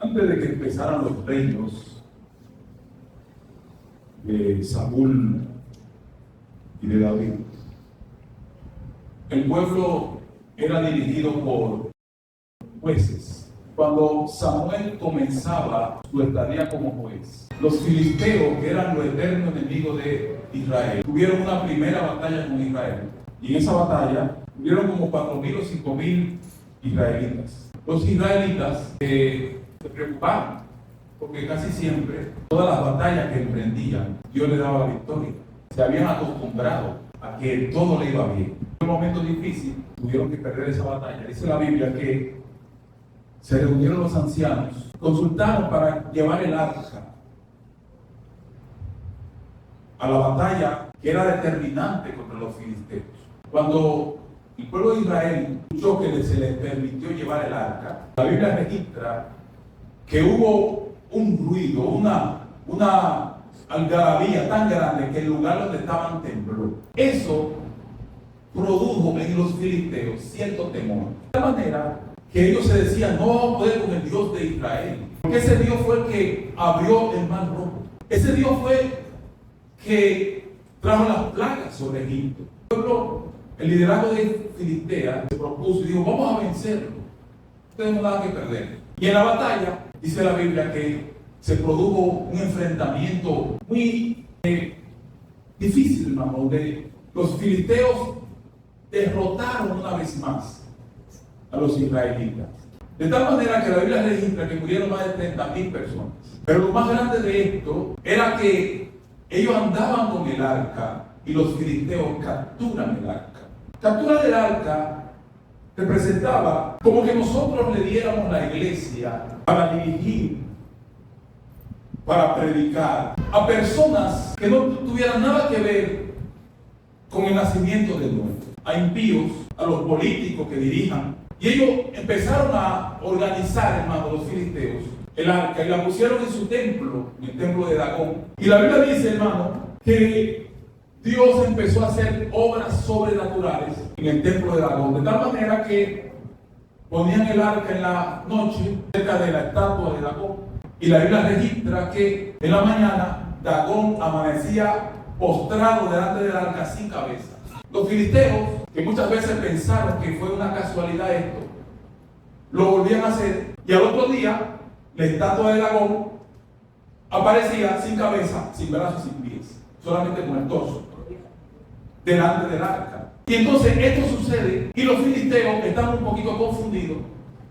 Antes de que empezaran los reinos de Saúl y de David, el pueblo era dirigido por jueces. Cuando Samuel comenzaba su estadía como juez, los filisteos, que eran los eternos enemigos de Israel, tuvieron una primera batalla con Israel. Y en esa batalla tuvieron como 4.000 o 5.000 israelitas. Los israelitas se preocupaban, porque casi siempre, todas las batallas que emprendían, Dios le daba la victoria. Se habían acostumbrado a que todo le iba bien. En un momento difícil, tuvieron que perder esa batalla. Dice la Biblia que se reunieron los ancianos, consultaron para llevar el arca a la batalla que era determinante contra los filisteos. Cuando el pueblo de Israel escuchó que se les permitió llevar el arca, la Biblia registra que hubo un ruido, una algarabía tan grande que el lugar donde estaban tembló. Eso produjo en los filisteos cierto temor. De tal manera que ellos se decían, no vamos a poder con el Dios de Israel. Porque ese Dios fue el que abrió el mar rojo. Ese Dios fue que trajo las plagas sobre Egipto. El liderazgo de Filistea se propuso y dijo, vamos a vencerlo. No tenemos nada que perder. Y en la batalla, dice la Biblia que se produjo un enfrentamiento muy difícil, hermano, donde los filisteos derrotaron una vez más a los israelitas. De tal manera que la Biblia registra que murieron más de 30.000 personas. Pero lo más grande de esto era que ellos andaban con el arca y los filisteos capturan el arca. Capturar el arca representaba como que nosotros le diéramos la iglesia para dirigir, para predicar a personas que no tuvieran nada que ver con el nacimiento de nuevo, a impíos, a los políticos que dirijan. Y ellos empezaron a organizar, hermano, los filisteos, el arca y la pusieron en su templo, en el templo de Dagón. Y la Biblia dice, hermano, que Dios empezó a hacer obras sobrenaturales en el templo de Dagón, de tal manera que ponían el arca en la noche cerca de la estatua de Dagón. Y la Biblia registra que en la mañana Dagón amanecía postrado delante del arca sin cabeza. Los filisteos, que muchas veces pensaron que fue una casualidad esto, lo volvían a hacer y al otro día la estatua de Dagón aparecía sin cabeza, sin brazos, sin pies, solamente con el torso, delante del arca. Y entonces esto sucede y los filisteos están un poquito confundidos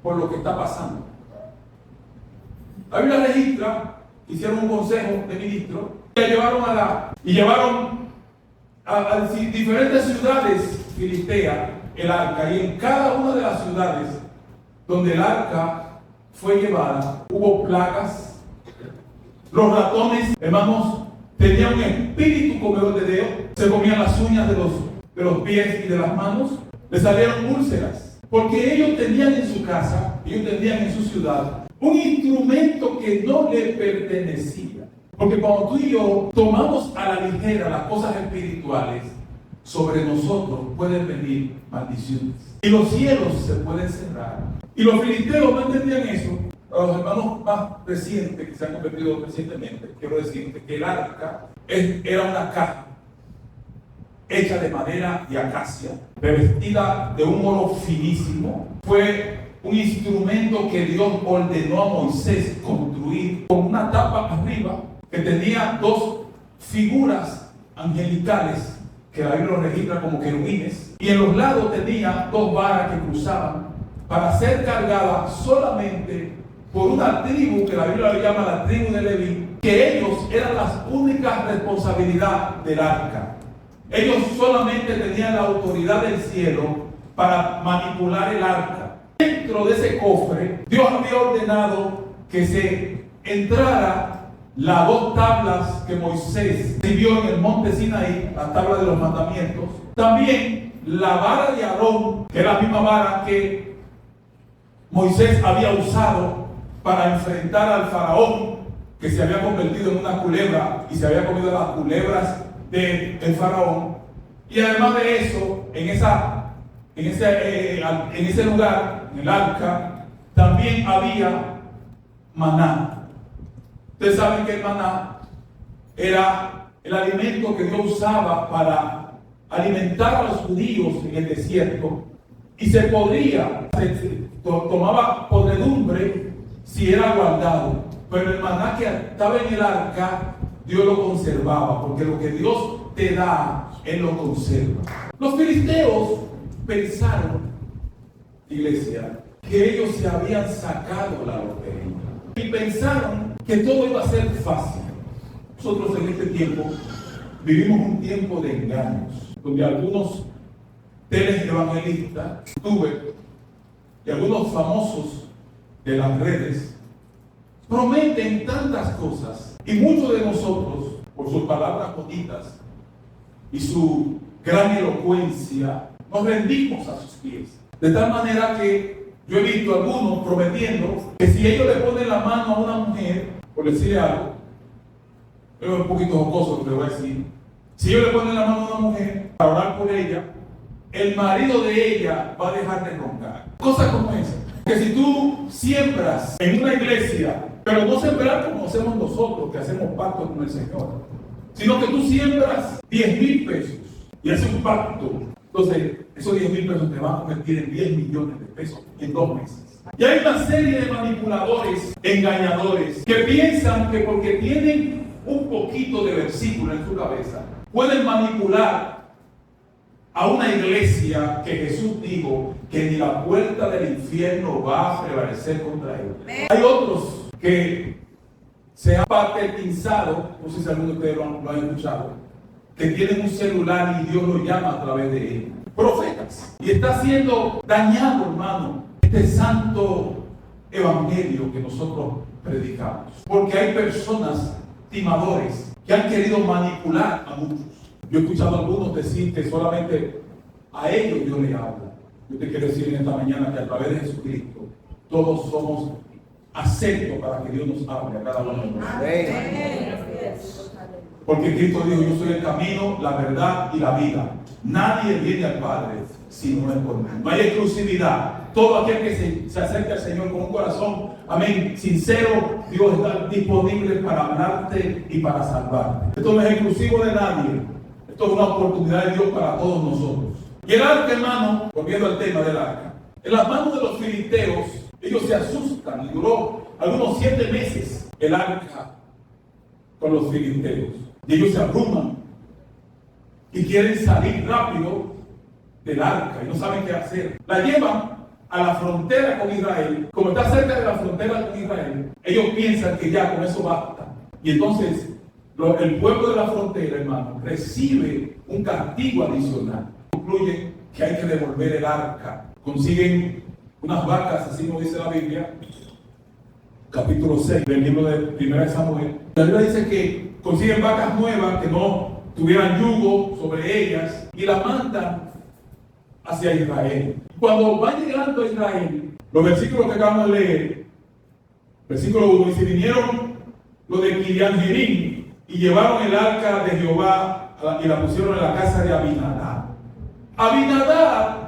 por lo que está pasando. La Biblia registra, hicieron un consejo de ministros y llevaron a diferentes ciudades filisteas el arca, y en cada una de las ciudades donde el arca fue llevada hubo plagas. Los ratones, hermanos, tenían un espíritu comedor de dedos, se comían las uñas de los pies y de las manos, les salieron úlceras, porque ellos tenían en su casa, ellos tenían en su ciudad un instrumento que no le pertenecía. Porque cuando tú y yo tomamos a la ligera las cosas espirituales, sobre nosotros pueden venir maldiciones. Y los cielos se pueden cerrar. Y los filisteos no entendían eso. Los hermanos más recientes, que se han convertido recientemente, quiero decirte que el arca era una caja hecha de madera y acacia, revestida de un oro finísimo. Fue un instrumento que Dios ordenó a Moisés construir con una tapa arriba que tenía dos figuras angelicales que la Biblia lo registra como querubines, y en los lados tenía dos varas que cruzaban para ser cargada solamente por una tribu que la Biblia le llama la tribu de Leví, que ellos eran las únicas responsabilidades del arca. Ellos solamente tenían la autoridad del cielo para manipular el arca. Dentro de ese cofre, Dios había ordenado que se entrara las dos tablas que Moisés recibió en el monte Sinaí, la tabla de los mandamientos. También la vara de Aarón, que era la misma vara que Moisés había usado para enfrentar al faraón, que se había convertido en una culebra y se había comido las culebras del faraón. Y además de eso, en ese lugar, en el arca, también había maná. Ustedes saben que el maná era el alimento que Dios usaba para alimentar a los judíos en el desierto, y se tomaba podredumbre si era guardado, pero el maná que estaba en el arca Dios lo conservaba, porque lo que Dios te da Él lo conserva. Los filisteos pensaron, iglesia, que ellos se habían sacado la lotería y pensaron que todo iba a ser fácil. Nosotros en este tiempo vivimos un tiempo de engaños, donde algunos televangelistas, YouTube y algunos famosos de las redes prometen tantas cosas, y muchos de nosotros, por sus palabras bonitas y su gran elocuencia, nos rendimos a sus pies. De tal manera que yo he visto a algunos prometiendo que si ellos le ponen la mano a una mujer, por decirle algo, es un poquito jocoso lo que le voy a decir, si ellos le ponen la mano a una mujer para orar por ella, el marido de ella va a dejar de roncar. Cosas como esa. Que si tú siembras en una iglesia, pero no sembrar como hacemos nosotros, que hacemos pacto con el Señor, sino que tú siembras 10,000 pesos y haces un pacto, entonces esos 10,000 pesos te van a convertir en 10 millones de pesos en 2 meses. Y hay una serie de manipuladores, engañadores, que piensan que porque tienen un poquito de versículo en su cabeza, pueden manipular a una iglesia que Jesús dijo que ni la puerta del infierno va a prevalecer contra ellos. Hay otros que se han patentizado, no sé si alguno de ustedes lo han escuchado, que tienen un celular y Dios lo llama a través de él. Profetas. Y está siendo dañado, hermano, este santo evangelio que nosotros predicamos. Porque hay personas timadores que han querido manipular a muchos. Yo he escuchado a algunos decir que solamente a ellos Dios les habla. Yo te quiero decir en esta mañana que a través de Jesucristo todos somos aceptos para que Dios nos hable a cada uno de nosotros. Porque Cristo dijo: yo soy el camino, la verdad y la vida. Nadie viene al Padre si no es por mí. No hay exclusividad. Todo aquel que se acerque al Señor con un corazón, amén, sincero, Dios está disponible para hablarte y para salvarte. Esto no es exclusivo de nadie. Esto es una oportunidad de Dios para todos nosotros. Y el arca, hermano, volviendo al tema del arca, en las manos de los filisteos, ellos se asustan, y duró algunos 7 meses el arca con los filisteos. Y ellos se abruman y quieren salir rápido del arca y no saben qué hacer. La llevan a la frontera con Israel. Como está cerca de la frontera con Israel, ellos piensan que ya con eso basta. Y entonces el pueblo de la frontera, hermano, recibe un castigo adicional. Concluyen que hay que devolver el arca. Consiguen unas vacas, así como dice la Biblia, capítulo 6 del libro de 1 Samuel. La Biblia dice que consiguen vacas nuevas que no tuvieran yugo sobre ellas y las mandan hacia Israel. Cuando van llegando a Israel, los versículos que acabamos de leer, versículo 1, dice: vinieron los de Kiriat Jearim y llevaron el arca de Jehová y la pusieron en la casa de Abinadab. Abinadab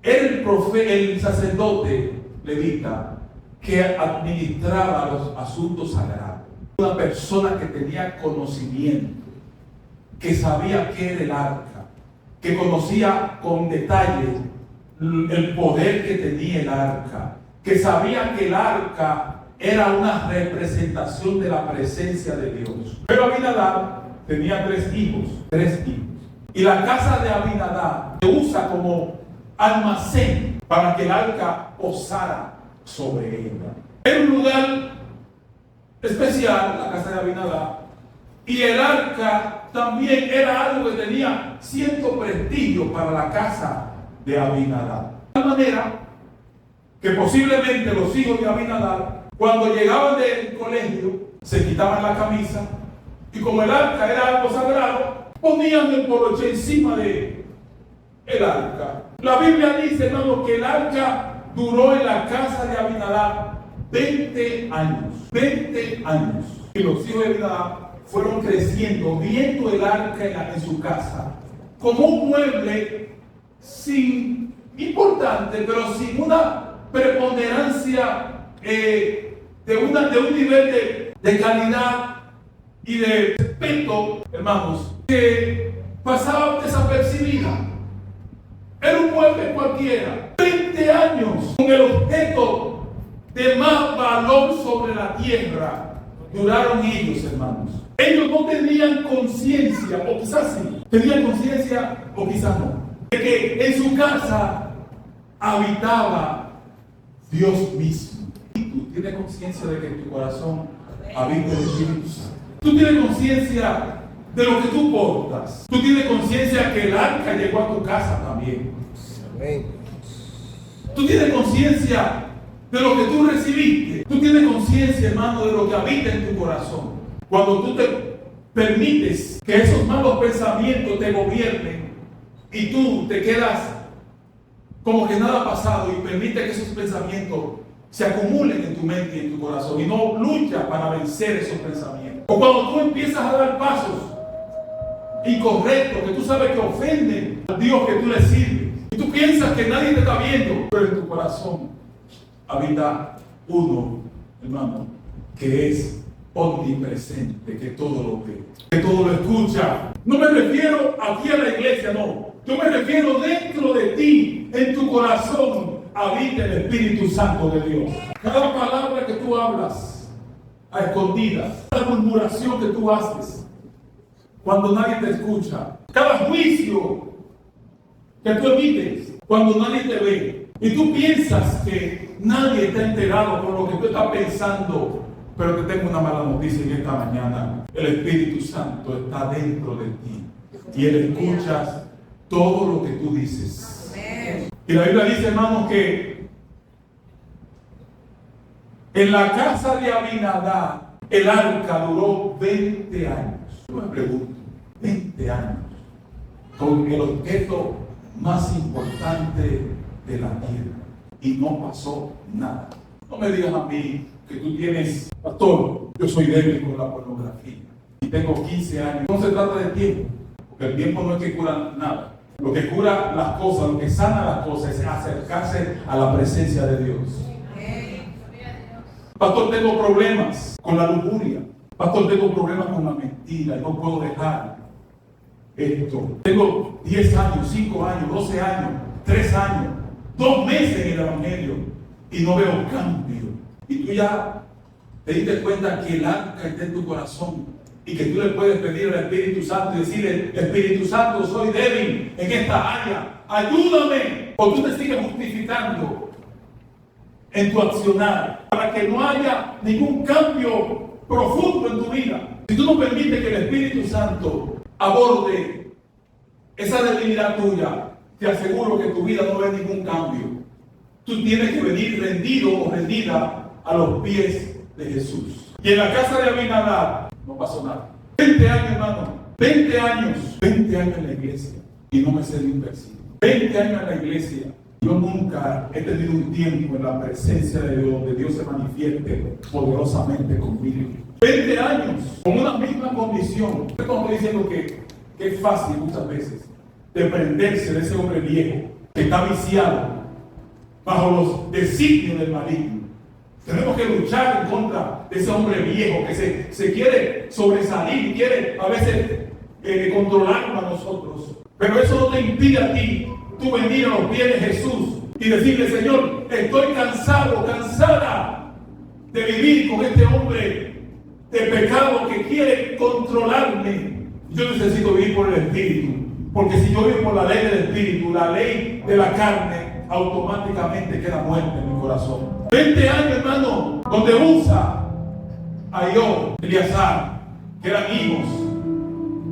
era el sacerdote levita que administraba los asuntos sagrados. Una persona que tenía conocimiento, que sabía qué era el arca, que conocía con detalle el poder que tenía el arca, que sabía que el arca era una representación de la presencia de Dios. Pero Abinadab tenía 3 hijos. Y la casa de Abinadab se usa como almacén para que el arca posara sobre ella. Era un lugar especial, la casa de Abinadab, y el arca también era algo que tenía cierto prestigio para la casa de Abinadab. De tal manera que posiblemente los hijos de Abinadab, cuando llegaban del colegio, se quitaban la camisa y como el arca era algo sagrado, ponían el poloche encima de el arca. La Biblia dice, hermano, que el arca duró en la casa de Abinadab 20 años. 20 años. Y los hijos de Abinadab fueron creciendo, viendo el arca en su casa como un mueble importante, pero sin una preponderancia de de un nivel de calidad y de respeto, hermanos, que pasaba desapercibida. Era un mueble cualquiera. 20 años con el objeto de más valor sobre la tierra duraron ellos, hermanos. Ellos no tenían conciencia, o quizás sí, tenían conciencia o quizás no, de que en su casa habitaba Dios mismo. Y tú tienes conciencia de que en tu corazón habita el Espíritu Santo. Tú tienes conciencia de lo que tú portas. Tú tienes conciencia que el arca llegó a tu casa también. Amén. Tú tienes conciencia de lo que tú recibiste. Tú tienes conciencia, hermano, de lo que habita en tu corazón. Cuando tú te permites que esos malos pensamientos te gobiernen y tú te quedas como que nada ha pasado y permite que esos pensamientos se acumulen en tu mente y en tu corazón y no luchas para vencer esos pensamientos. O cuando tú empiezas a dar pasos incorrectos que tú sabes que ofenden al Dios que tú le sirves y tú piensas que nadie te está viendo, pero en tu corazón habita uno, hermano, que es omnipresente, que todo lo ve, que todo lo escucha. No me refiero aquí a la iglesia, no. Yo me refiero dentro de ti, en tu corazón, habita el Espíritu Santo de Dios. Cada palabra que tú hablas a escondidas, cada murmuración que tú haces cuando nadie te escucha, cada juicio que tú emites cuando nadie te ve, y tú piensas que nadie está enterado con lo que tú estás pensando, pero te tengo una mala noticia en esta mañana. El Espíritu Santo está dentro de ti y Él escucha todo lo que tú dices. Y la Biblia dice, hermanos, que en la casa de Abinadab el arca duró 20 años. Yo me pregunto, 20 años con el objeto más importante de la tierra y no pasó nada. No me digas a mí que tú tienes, pastor, yo soy débil con la pornografía y tengo 15 años. No se trata de tiempo, porque el tiempo no es que cura nada. Lo que cura las cosas, lo que sana las cosas es acercarse a la presencia de Dios. Pastor, tengo problemas con la lujuria. Pastor, tengo problemas con la mentira y no puedo dejar esto. Tengo 10 años, 5 años, 12 años, 3 años, 2 meses en el Evangelio y no veo cambio. Y tú ya te diste cuenta que el arca está en tu corazón y que tú le puedes pedir al Espíritu Santo y decirle, Espíritu Santo, soy débil en esta área, ayúdame. O tú te sigues justificando en tu accionar para que no haya ningún cambio profundo en tu vida. Si tú no permites que el Espíritu Santo aborde esa debilidad tuya, te aseguro que en tu vida no va a haber ningún cambio. Tú tienes que venir rendido o rendida a los pies de Jesús. Y en la casa de Abinadab no pasó nada. 20 años, hermano. 20 años en la iglesia y no me sé ni un versículo. 20 años en la iglesia. Yo nunca he tenido un tiempo en la presencia de Dios donde Dios se manifieste poderosamente conmigo. 20 años con una misma condición. Estoy diciendo que es fácil muchas veces desprenderse de ese hombre viejo que está viciado bajo los designios del maligno. Tenemos que luchar en contra de ese hombre viejo que se quiere sobresalir y quiere a veces controlarnos a nosotros. Pero eso no te impide a ti tú venir a los pies de Jesús y decirle, Señor, estoy cansado, cansada de vivir con este hombre de pecado que quiere controlarme. Yo necesito vivir por el Espíritu, porque si yo vivo por la ley del Espíritu, la ley de la carne automáticamente queda muerta en mi corazón. 20 años, hermano, donde Usa, Aió, Eleazar, que eran hijos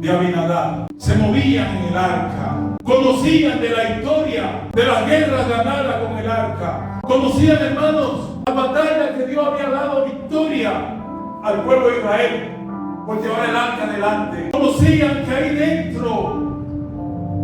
de Abinadab, se movían en el arca, conocían de la historia de las guerras ganadas con el arca, conocían, hermanos, la batalla que Dios había dado victoria al pueblo de Israel por llevar el arca adelante, conocían que ahí dentro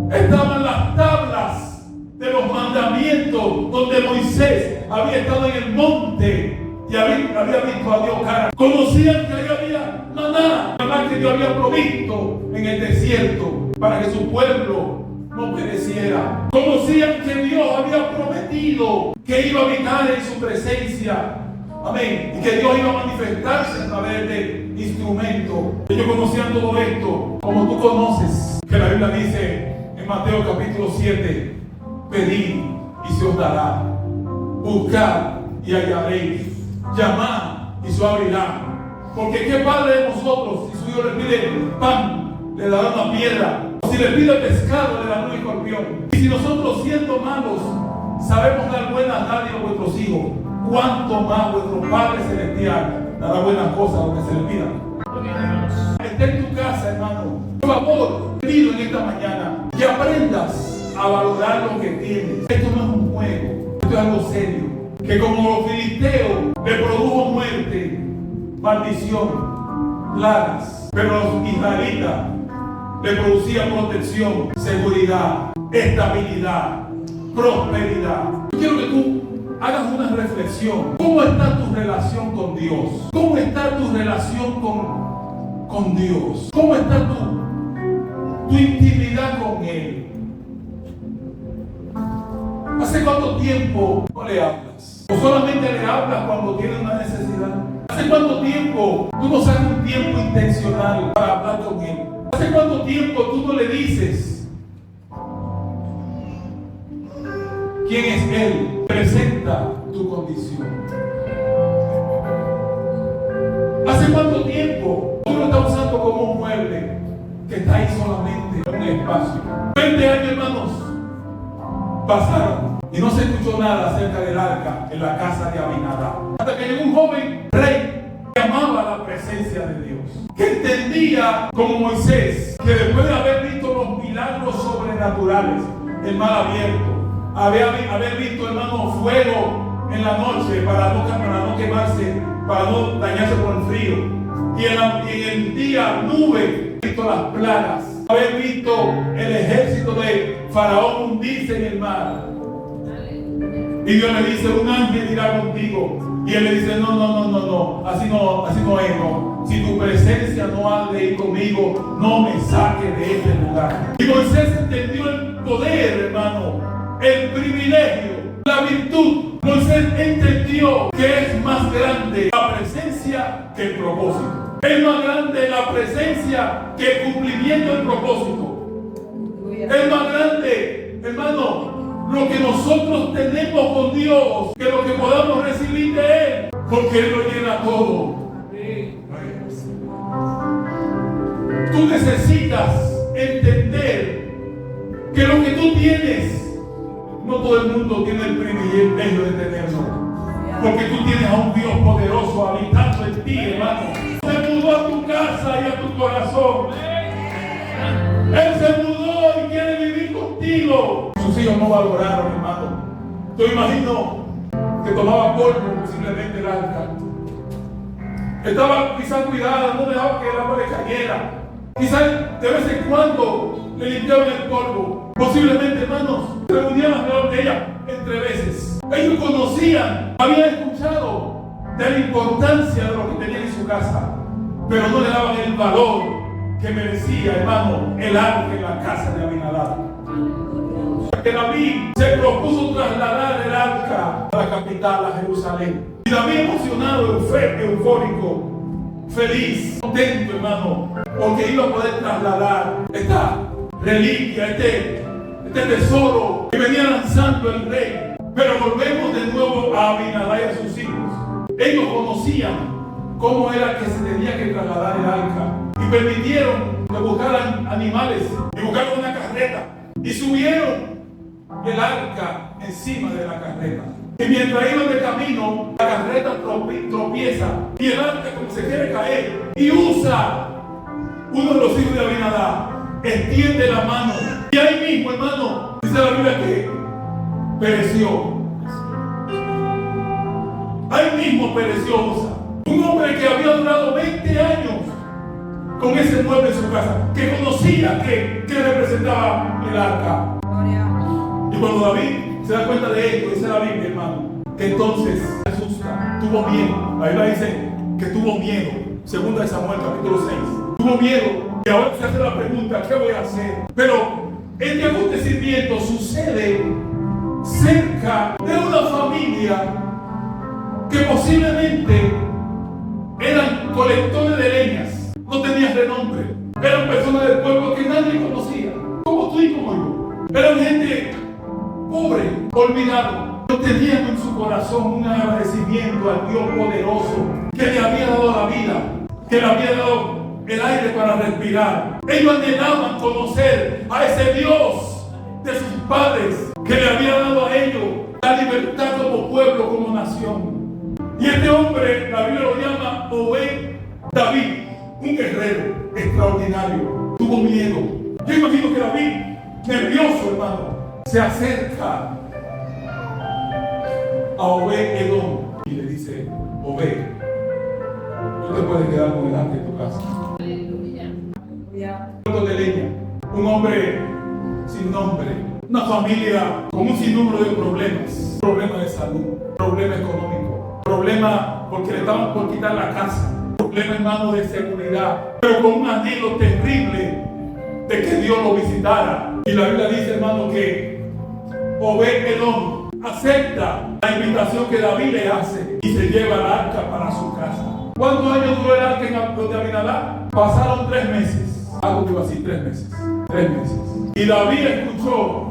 estaban las tablas de los mandamientos donde Moisés había estado en el monte y había visto a Dios cara. Conocían que ahí había maná que Dios había provisto en el desierto para que su pueblo no pereciera. Conocían que Dios había prometido que iba a habitar en su presencia Amén. Y que Dios iba a manifestarse a través de instrumentos. Ellos conocían todo esto, como tú conoces, que la Biblia dice en Mateo capítulo 7, pedid y se os dará, buscad y hallaréis, llamad y se os abrirá. Porque qué padre de nosotros, si su hijo le pide pan, le dará una piedra, o si le pide pescado, le dará un escorpión. Y si nosotros, siendo malos, sabemos dar buenas dádivas a vuestros hijos, cuánto más vuestro Padre Celestial dará buenas cosas a los que se les pidan. Esté en tu casa, hermano. Por favor, te pido en esta mañana que aprendas a valorar lo que tienes. Esto no es un juego, esto es algo serio. Que como los filisteos le produjo muerte, maldición, plagas, pero los israelitas le producían protección, seguridad, estabilidad, prosperidad. Yo quiero que tú hagas una reflexión. ¿Cómo está tu relación con Dios? ¿Cómo está tu relación con Dios? ¿Cómo está tu intimidad con Él? ¿Hace cuánto tiempo no le hablas? ¿O solamente le hablas cuando tienes una necesidad? ¿Hace cuánto tiempo tú no sacas un tiempo intencional para hablar con Él? ¿Hace cuánto tiempo tú no le dices quién es Él? Presenta tu condición. ¿Hace cuánto tiempo tú lo estás usando como un mueble que está ahí solamente en un espacio? 20 años, hermanos, pasaron y no se escuchó nada acerca del arca en la casa de Abinadab. Hasta que llegó un joven rey que amaba la presencia de Dios, que entendía como Moisés que después de haber visto los milagros sobrenaturales, el mar abierto, haber visto, hermano, fuego en la noche para no quemarse, para no dañarse por el frío, y en el día nube, visto las plagas, haber visto el ejército de Faraón hundirse en el mar. Y Dios le dice, un ángel irá contigo. Y él le dice, no, así no es, no. Si tu presencia no ha de ir conmigo, no me saque de este lugar. Y Moisés entendió el poder, hermano, el privilegio, la virtud. Moisés entendió que es más grande la presencia que el propósito. Es más grande la presencia que el cumplimiento del propósito. Es más grande, hermano, lo que nosotros tenemos con Dios que lo que podamos recibir de Él, porque Él lo llena todo. Tú necesitas entender que lo que tú tienes, no todo el mundo tiene el privilegio de tenerlo, porque tú tienes a un Dios poderoso habitando en ti, hermano. Se mudó a tu casa y a tu corazón. Él se mudó y quiere vivir contigo. Sus hijos no valoraron, hermano. Yo imagino que tomaba polvo posiblemente el arca. Estaba quizás cuidada, no dejaba que el agua le cayera. Quizás de vez en cuando le limpiaban el polvo. Posiblemente, hermanos, se reunían alrededor de ella entre veces. Ellos conocían, habían escuchado de la importancia de lo que tenían en su casa, pero no le daban el valor que merecía, hermano, el arca en la casa de Abinadab. Que David se propuso trasladar el arca a la capital, a Jerusalén. Y David emocionado, eufórico, feliz, contento, hermano, porque iba a poder trasladar esta reliquia, este tesoro que venía lanzando el rey. Pero volvemos de nuevo a Abinadab y a sus hijos. Ellos conocían cómo era que se tenía que trasladar el arca y permitieron que buscaran animales y buscaron una carreta y subieron el arca encima de la carreta. Y mientras iban de camino, la carreta tropieza y el arca como se quiere caer y usa uno de los hijos de Abinadab, extiende la mano y ahí mismo, hermano, dice la Biblia que pereció. Ahí mismo pereció Usa, un hombre que había durado 20 años con ese mueble en su casa, que conocía que representaba el arca. Y cuando David se da cuenta de esto, dice la Biblia, hermano, que entonces se asusta, tuvo miedo. La Biblia dice que tuvo miedo. Segunda de Samuel, capítulo 6. Tuvo miedo. Y ahora se hace la pregunta, ¿qué voy a hacer? Pero este acontecimiento sucede cerca de una familia que posiblemente eran colectores de leñas, no tenían renombre, eran personas del pueblo que nadie conocía, como tú y como yo. Eran gente pobre, olvidado, pero tenían en su corazón un agradecimiento al Dios poderoso que le había dado la vida, que le había dado el aire para respirar. Ellos anhelaban conocer a ese Dios de sus padres que le había dado a ellos la libertad como pueblo, como nación. Y este hombre, la Biblia lo llama Obed David, un guerrero extraordinario. Tuvo miedo. Yo imagino que David, nervioso, hermano, se acerca a Obed Edom y le dice: Obed, tú te puedes quedar con el arca en tu casa. De leña, un hombre sin nombre, una familia con un sinnúmero de problemas, problemas de salud, problemas económicos, problemas porque le estaban por quitar la casa, problemas, hermano, de seguridad, pero con un anhelo terrible de que Dios lo visitara. Y la Biblia dice, hermano, que Obed Edom acepta la invitación que David le hace y se lleva el arca para su casa. ¿Cuántos años duró el arca en donde Abinadab? Pasaron 3 meses. Algo que iba así, 3 meses. 3 meses. Y David escuchó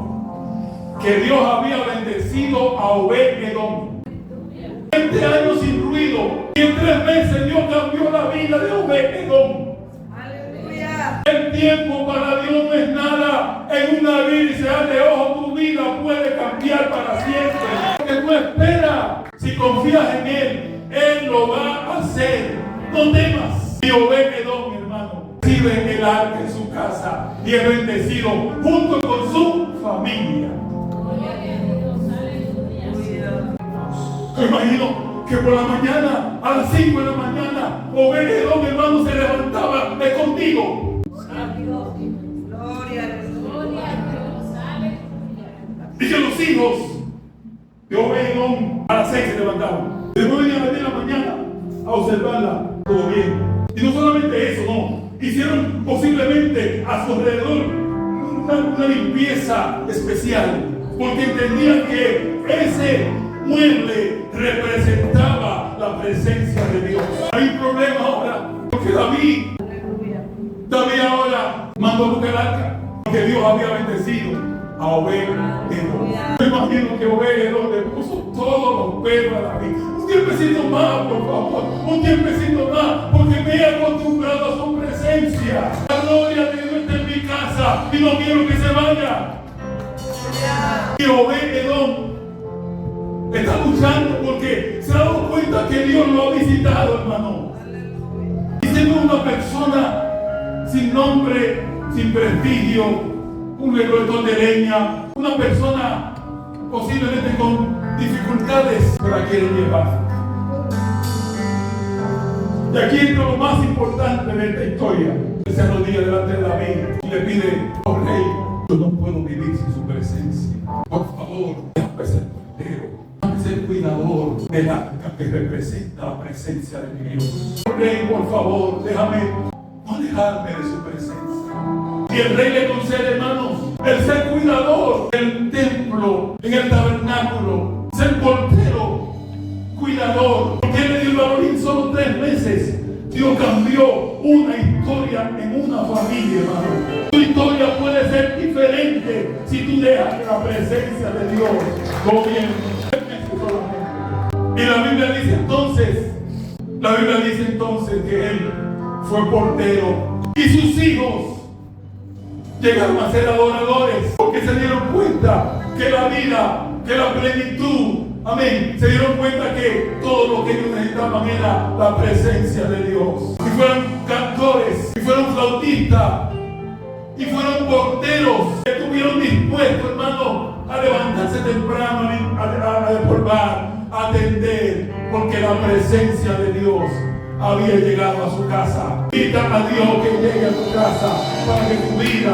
que Dios había bendecido a Obed Edom. 20 años sin ruido. Y en 3 meses Dios cambió la vida de Obed Edom. Aleluya. El tiempo para Dios no es nada. En una vida y se de ojo, tu vida puede cambiar para siempre. Porque tú esperas. Si confías en Él lo va a hacer. No temas. Y Obed Edom, mi hermano, recibe el arca en su casa y es bendecido junto con su familia. Me imagino que por la mañana, a las 5 de la mañana, Obed Edom, hermano, se levantaba contigo. Y que los hijos de Obed Edom a las 6 se levantaban. Después venían a las 10 de la mañana a observarla, todo bien. Y no solamente eso, no. Hicieron posiblemente a su alrededor una limpieza especial, porque entendían que ese mueble representaba la presencia de Dios. Hay un problema ahora, porque David ahora mandó a buscar el arca, porque Dios había bendecido a Obed Edom. Me imagino que Obed Edom le puso todos los pelos a David. Un tiempecito más, por favor, un tiempecito más, porque me he acostumbrado a su presencia. La gloria de Dios está en mi casa y no quiero que se vaya. Y Obed Edom está luchando porque se ha dado cuenta que Dios lo ha visitado, hermano. Y siendo una persona sin nombre, sin prestigio, un recolector de leña, una persona posiblemente con dificultades, pero la quieren llevar. Y aquí entra lo más importante de esta historia. Él se arrodilla delante de David y le pide: oh rey, yo no puedo vivir sin su presencia. Por favor, déjame ser portero, déjame ser cuidador del arca que representa la presencia de mi Dios. Oh rey, por favor, déjame no alejarme de su presencia. Y el rey le concede, hermanos, el ser cuidador del templo, en el tabernáculo, ser portero, cuidador. Porque él le dio el valor y en solo 3 meses Dios cambió una historia en una familia, hermano. Tu historia puede ser diferente si tú dejas que la presencia de Dios gobierne. Y la Biblia dice entonces que él fue portero y sus hijos llegaron a ser adoradores, porque se dieron cuenta que la vida, que la plenitud, amén, se dieron cuenta que todo lo que ellos necesitaban era la presencia de Dios. Y fueron cantores, y fueron flautistas, y fueron porteros, que estuvieron dispuestos, hermano, a levantarse temprano, a despolvar, a atender, porque la presencia de Dios había llegado a su casa. Pida a Dios que llegue a tu casa para que tu vida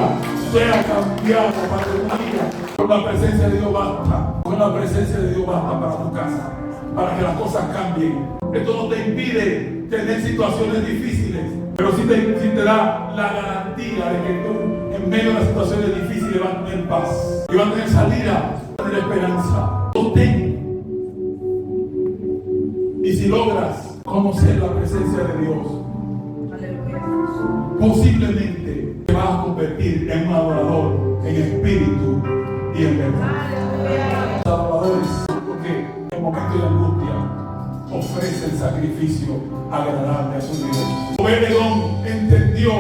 sea cambiada, para que tu vida, con la presencia de Dios basta. Con la presencia de Dios basta para tu casa, para que las cosas cambien. Esto no te impide tener situaciones difíciles, pero sí te da la garantía de que tú, en medio de las situaciones difíciles, vas a tener paz y vas a tener salida, vas a tener esperanza. Sostén. Y si logras conocer la presencia de Dios, posiblemente te vas a convertir en un adorador en espíritu y en verdad. Los adoradores, porque en momentos de angustia ofrecen sacrificio agradable a su Dios. Obed-Edom entendió,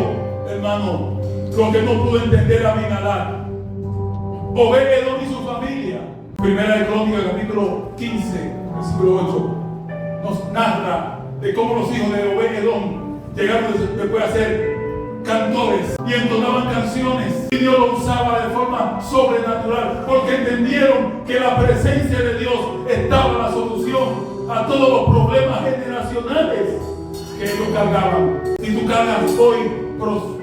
hermano, lo que no pudo entender Abimelech. Obed-Edom y su familia. Primera de Crónicas, capítulo 15, versículo 8, nos narra de cómo los hijos de Obed-Edom llegaron después a ser cantores y entonaban canciones, y Dios lo usaba de forma sobrenatural porque entendieron que la presencia de Dios estaba la solución a todos los problemas generacionales que ellos cargaban. Si tú cargas hoy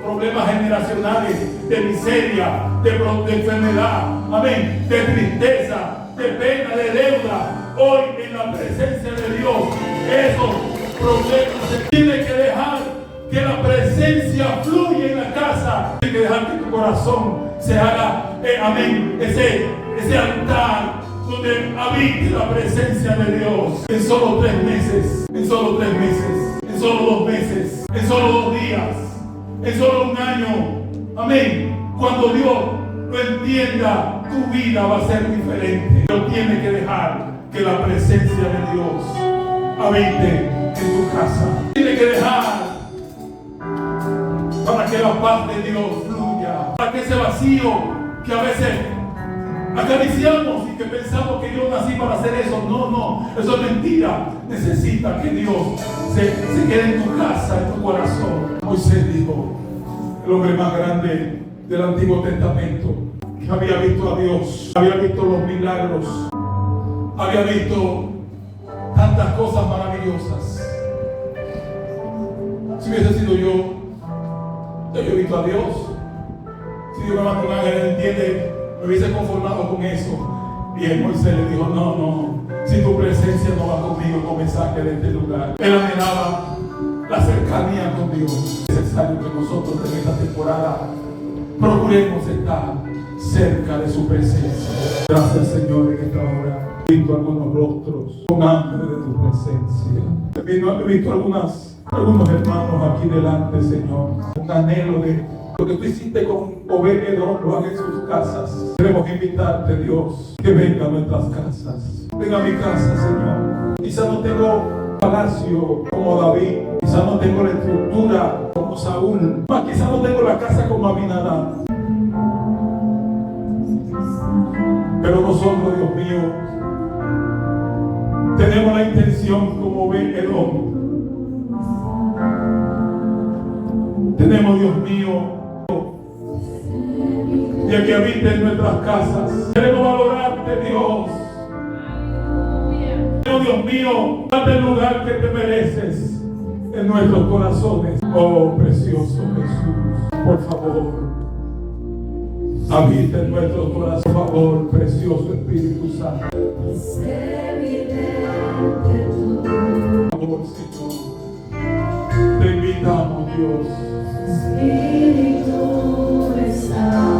problemas generacionales de miseria, de enfermedad, amén, de tristeza, de pena, de deuda, hoy en la presencia de Dios esos problemas se tienen que dejar que la presencia fluya en la casa. Tiene que dejar que tu corazón se haga, amén, ese altar donde habite la presencia de Dios. En solo 3 meses, en solo 3 meses, en solo 2 meses, en solo 2 días, en solo 1 año, amén. Cuando Dios lo entienda, tu vida va a ser diferente. Pero tiene que dejar que la presencia de Dios habite en tu casa. Tiene que dejar para que la paz de Dios fluya, para que ese vacío que a veces acariciamos y que pensamos que yo nací para hacer eso, no, eso es mentira. Necesita que Dios se quede en tu casa, en tu corazón. Moisés dijo, el hombre más grande del Antiguo Testamento, que había visto a Dios, había visto los milagros, había visto tantas cosas maravillosas. Si hubiese sido yo he visto a Dios. Si Dios me manda un ángel, entiende, me hubiese conformado con eso. Y el Moisés le dijo, no, si tu presencia no va conmigo, no me saques de este lugar. Él anhelaba la cercanía con Dios. Es necesario que nosotros en esta temporada procuremos estar cerca de su presencia. Gracias, Señor, en esta hora. He visto algunos rostros con hambre de tu presencia. He visto algunos hermanos aquí delante, Señor, un anhelo de lo que tú hiciste con Obed-Edom, lo hagas en sus casas. Queremos invitarte, Dios, que venga a nuestras casas. Venga a mi casa, Señor. Quizá no tengo palacio como David, quizá no tengo la estructura como Saúl, quizá no tengo la casa como Abinadab, pero nosotros, Dios mío, tenemos la intención como Obed-Edom. Tenemos, Dios mío, ya que habita en nuestras casas. Queremos valorarte, Dios. Dios mío, date el lugar que te mereces en nuestros corazones. Oh, precioso Jesús, por favor, habita en nuestros corazones. Por favor, precioso Espíritu Santo. Por favor, Señor, te invitamos, Dios. Espíritu está.